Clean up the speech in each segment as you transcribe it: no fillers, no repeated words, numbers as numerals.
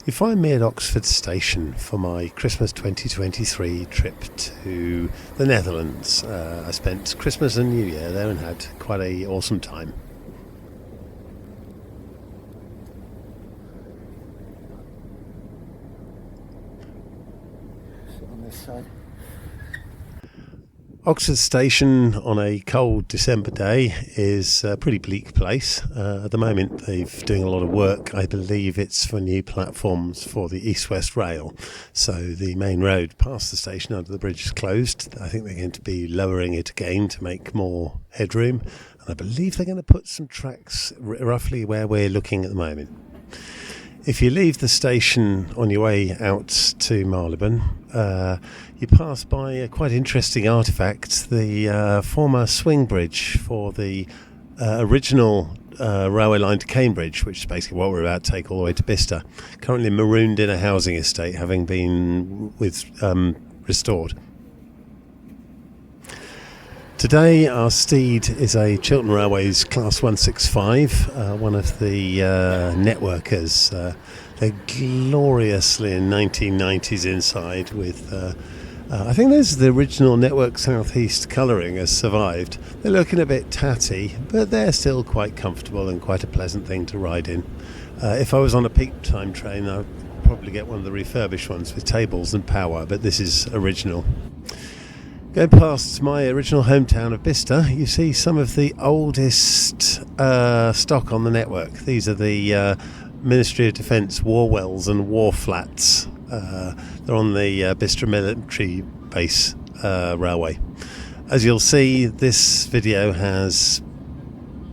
You find me at Oxford Station for my Christmas 2023 trip to the Netherlands. I spent Christmas and New Year there and had quite an awesome time. On this side. Oxford Station on a cold December day is a pretty bleak place. At the moment they're doing a lot of work. I believe it's for new platforms for the East-West Rail. So the main road past the station under the bridge is closed. I think they're going to be lowering it again to make more headroom. And I believe they're going to put some tracks roughly where we're looking at the moment. If you leave the station on your way out to Marylebone, you pass by a quite interesting artefact, the former swing bridge for the original railway line to Cambridge, which is basically what we're about to take all the way to Bicester, currently marooned in a housing estate, having been restored. Today our steed is a Chiltern Railways Class 165, one of the networkers. They're gloriously in 1990s inside with, I think this is the original Network Southeast colouring has survived. They're looking a bit tatty, but they're still quite comfortable and quite a pleasant thing to ride in. If I was on a peak time train, I would probably get one of the refurbished ones with tables and power, but this is original. Going past my original hometown of Bicester, you see some of the oldest stock on the network. These are the Ministry of Defence war wells and war flats. They're on the Bicester military base railway. As you'll see, this video has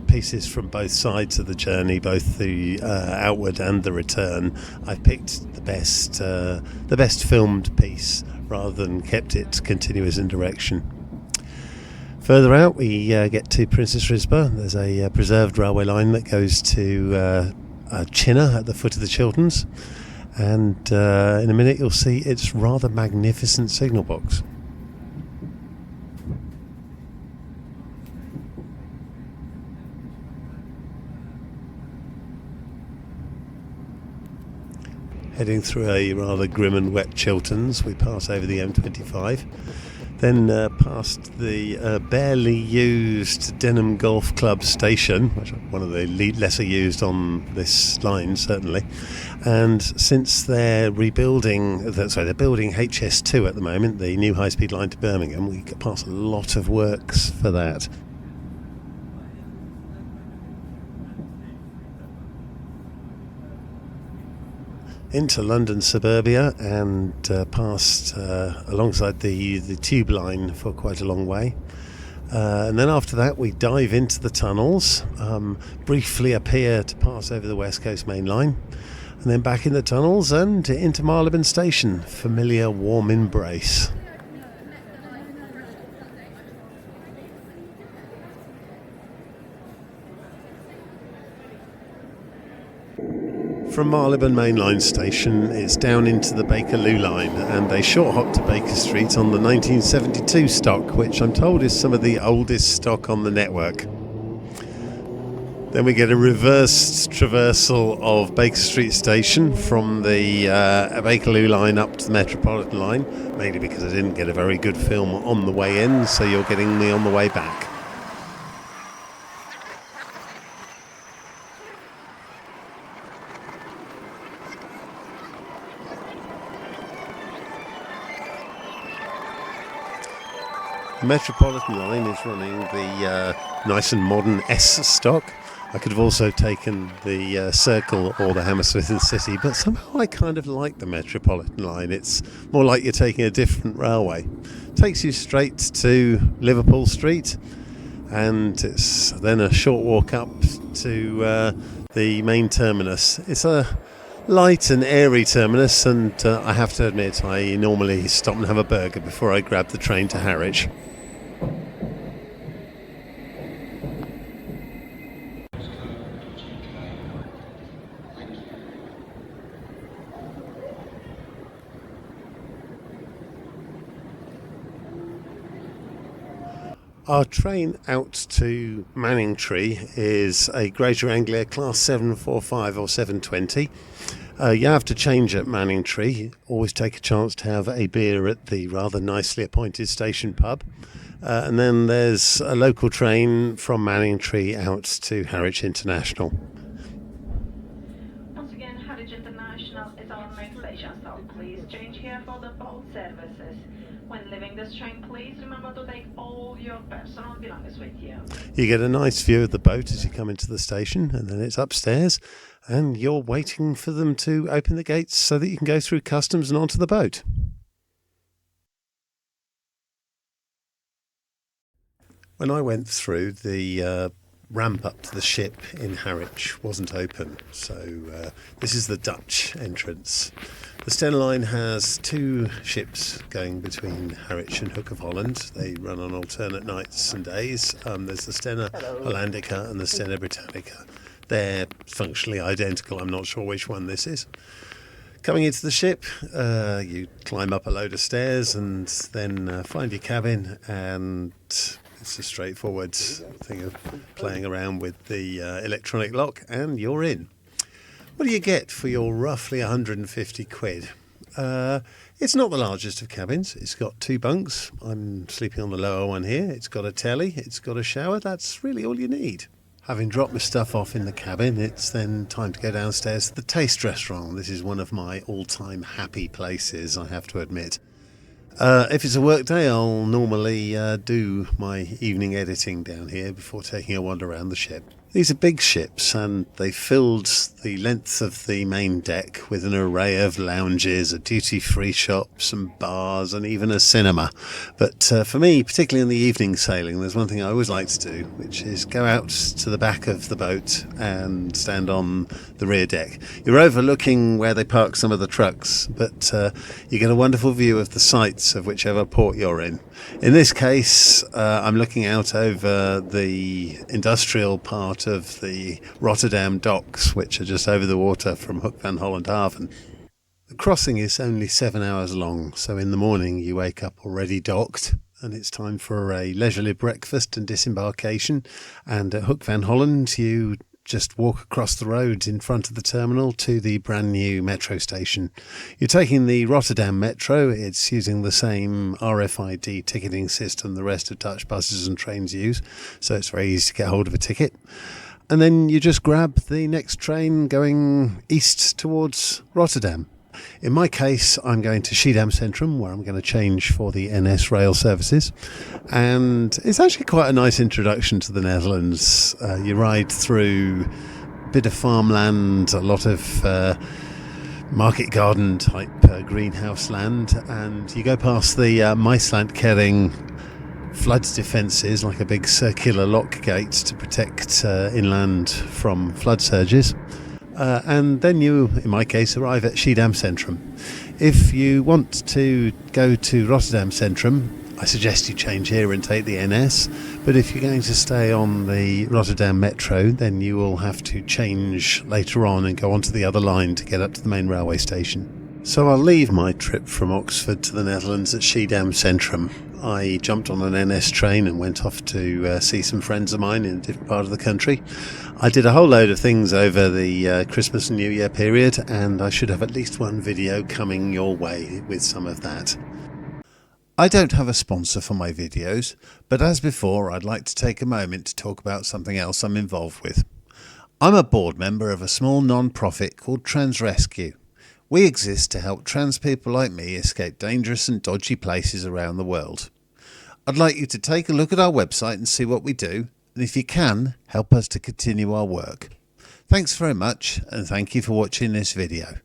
pieces from both sides of the journey, both the outward and the return. I've picked the best filmed piece rather than kept it continuous in direction. Further out we get to Princess Risborough. There's a preserved railway line that goes to Chinner at the foot of the Chilterns, and in a minute you'll see its rather magnificent signal box. Heading through a rather grim and wet Chilterns, we pass over the M25, then past the barely used Denham Golf Club station, which is one of the lesser used on this line certainly. And since they're building HS2 at the moment, the new high-speed line to Birmingham, we pass a lot of works for that. Into London suburbia and past alongside the tube line for quite a long way. And then after that we dive into the tunnels, briefly appear to pass over the West Coast Main Line, and then back in the tunnels and into Marylebone Station. Familiar warm embrace. From Marylebone Mainline Station, it's down into the Bakerloo line and a short hop to Baker Street on the 1972 stock, which I'm told is some of the oldest stock on the network. Then we get a reversed traversal of Baker Street Station from the Bakerloo line up to the Metropolitan line, mainly because I didn't get a very good film on the way in, so you're getting me on the way back. The Metropolitan line is running the nice and modern S stock. I could have also taken the Circle or the Hammersmith and City, but somehow I kind of like the Metropolitan line. It's more like you're taking a different railway. It takes you straight to Liverpool Street, and it's then a short walk up to the main terminus. It's a light and airy terminus, and I have to admit I normally stop and have a burger before I grab the train to Harwich. Our train out to Manningtree is a Greater Anglia Class 745 or 720. You have to change at Manningtree. Always take a chance to have a beer at the rather nicely appointed station pub. And then there's a local train from Manningtree out to Harwich International. Once again, Harwich International is our main station, so please change here for the boat services. When leaving this train, please remember to take all your personal belongings with you. You get a nice view of the boat as you come into the station, and then it's upstairs, and you're waiting for them to open the gates so that you can go through customs and onto the boat. When I went through, the ramp up to the ship in Harwich wasn't open, so this is the Dutch entrance. The Stena Line has two ships going between Harwich and Hook of Holland. They run on alternate nights and days. There's the Stena Hollandica and the Stena Britannica. They're functionally identical. I'm not sure which one this is. Coming into the ship, you climb up a load of stairs and then find your cabin, and it's a straightforward thing of playing around with the electronic lock, and you're in. What do you get for your roughly 150 quid? It's not the largest of cabins. It's got two bunks. I'm sleeping on the lower one here. It's got a telly. It's got a shower. That's really all you need. Having dropped my stuff off in the cabin, it's then time to go downstairs to the Taste Restaurant. This is one of my all-time happy places, I have to admit. If it's a work day, I'll normally do my evening editing down here before taking a wander around the ship. These are big ships, and they filled the length of the main deck with an array of lounges, a duty-free shop, some bars, and even a cinema. But for me, particularly in the evening sailing, there's one thing I always like to do, which is go out to the back of the boat and stand on the rear deck. You're overlooking where they park some of the trucks, but you get a wonderful view of the sights of whichever port you're in. In this case, I'm looking out over the industrial part of the Rotterdam docks, which are just over the water from Hoek van Holland Haven. The crossing is only 7 hours long, so in the morning you wake up already docked, and it's time for a leisurely breakfast and disembarkation. And at Hoek van Holland you just walk across the road in front of the terminal to the brand new metro station. You're taking the Rotterdam metro. It's using the same RFID ticketing system the rest of Dutch buses and trains use, so it's very easy to get hold of a ticket. And then you just grab the next train going east towards Rotterdam. In my case, I'm going to Schiedam Centrum, where I'm going to change for the NS rail services. And it's actually quite a nice introduction to the Netherlands. You ride through a bit of farmland, a lot of market garden type greenhouse land, and you go past the Maislandkering flood defences, like a big circular lock gate to protect inland from flood surges. And then you, in my case, arrive at Schiedam Centrum. If you want to go to Rotterdam Centrum, I suggest you change here and take the NS. But if you're going to stay on the Rotterdam Metro, then you will have to change later on and go onto the other line to get up to the main railway station. So I'll leave my trip from Oxford to the Netherlands at Schiedam Centrum. I jumped on an NS train and went off to see some friends of mine in a different part of the country. I did a whole load of things over the Christmas and New Year period, and I should have at least one video coming your way with some of that. I don't have a sponsor for my videos, but as before, I'd like to take a moment to talk about something else I'm involved with. I'm a board member of a small non-profit called Trans Rescue. We exist to help trans people like me escape dangerous and dodgy places around the world. I'd like you to take a look at our website and see what we do, and if you can, help us to continue our work. Thanks very much, and thank you for watching this video.